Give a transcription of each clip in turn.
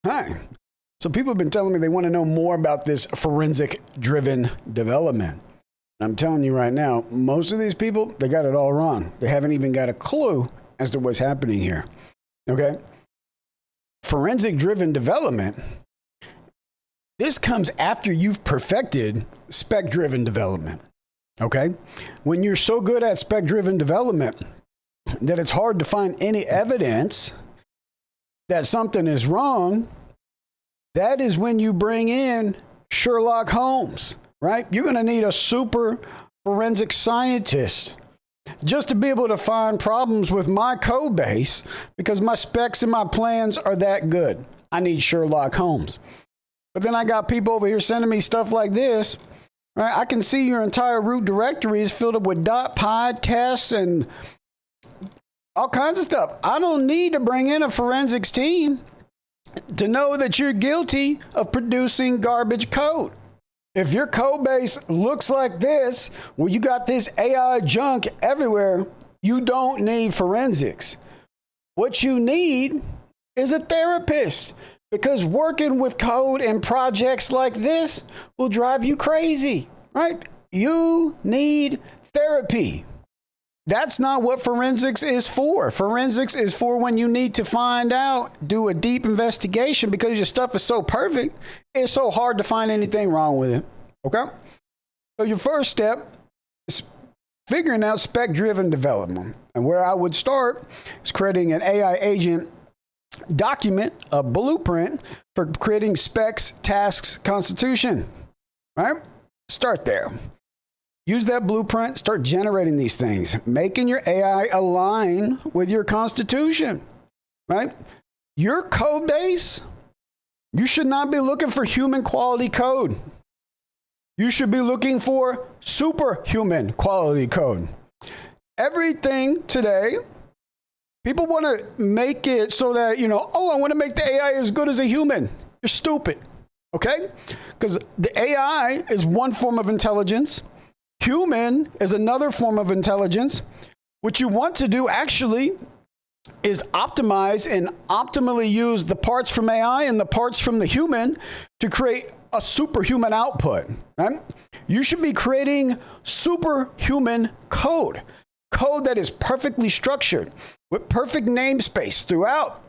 Hi. So people have been telling me they want to know more about this forensic driven development. I'm telling you right now, most of these people, they got it all wrong. They haven't even got a clue as to what's happening here. Okay? Forensic driven development, this comes after you've perfected spec driven development. Okay? When you're so good at spec driven development that it's hard to find any evidence that something is wrong, that is when you bring in Sherlock Holmes, right? You're going to need a super forensic scientist just to be able to find problems with my code base because my specs and my plans are that good. I need Sherlock Holmes. But then I got people over here sending me stuff like this, right? I can see your entire root directory is filled up with .py tests and all kinds of stuff. I don't need to bring in a forensics team to know that you're guilty of producing garbage code. If your code base looks like this, well, you got this AI junk everywhere, you don't need forensics. What you need is a therapist, because working with code and projects like this will drive you crazy, right? You need therapy. That's not what forensics is for. Forensics is for when you need to find out, do a deep investigation because your stuff is so perfect, it's so hard to find anything wrong with it. Okay? So your first step is figuring out spec-driven development. And where I would start is creating an AI agent document, a blueprint for creating specs, tasks, constitution. Right? Start there. Use that blueprint, start generating these things, making your AI align with your constitution, right? Your code base, you should not be looking for human quality code. You should be looking for superhuman quality code. Everything today, people want to make it so that, I want to make the AI as good as a human. You're stupid, okay? Because the AI is one form of intelligence. Human is another form of intelligence. What you want to do actually is optimize and optimally use the parts from AI and the parts from the human to create a superhuman output. Right? You should be creating superhuman code. Code that is perfectly structured with perfect namespace throughout.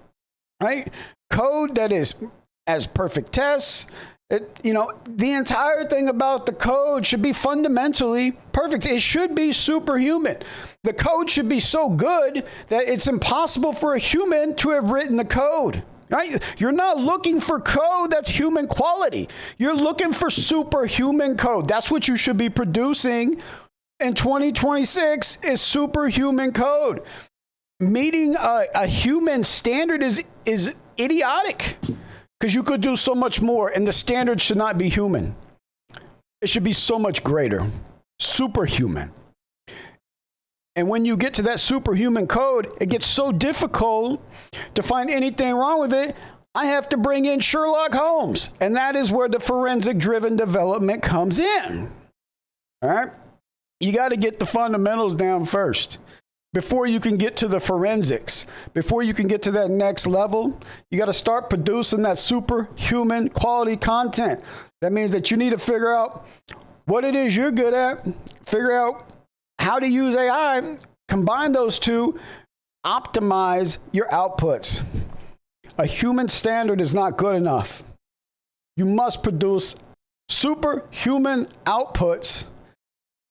Right? Code that has perfect tests. The entire thing about the code should be fundamentally perfect. It should be superhuman. The code should be so good that it's impossible for a human to have written the code. Right? You're not looking for code that's human quality. You're looking for superhuman code. That's what you should be producing in 2026 is superhuman code. Meeting a human standard is idiotic. Because you could do so much more, and the standard should not be human. It should be so much greater, superhuman. And when you get to that superhuman code, it gets so difficult to find anything wrong with it. I have to bring in Sherlock Holmes, and that is where the forensic-driven development comes in. All right? You got to get the fundamentals down first. Before you can get to the forensics, before you can get to that next level, you got to start producing that superhuman quality content. That means that you need to figure out what it is you're good at, figure out how to use AI, combine those two, optimize your outputs. A human standard is not good enough. You must produce superhuman outputs.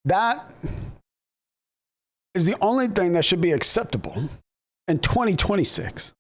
That is the only thing that should be acceptable in 2026.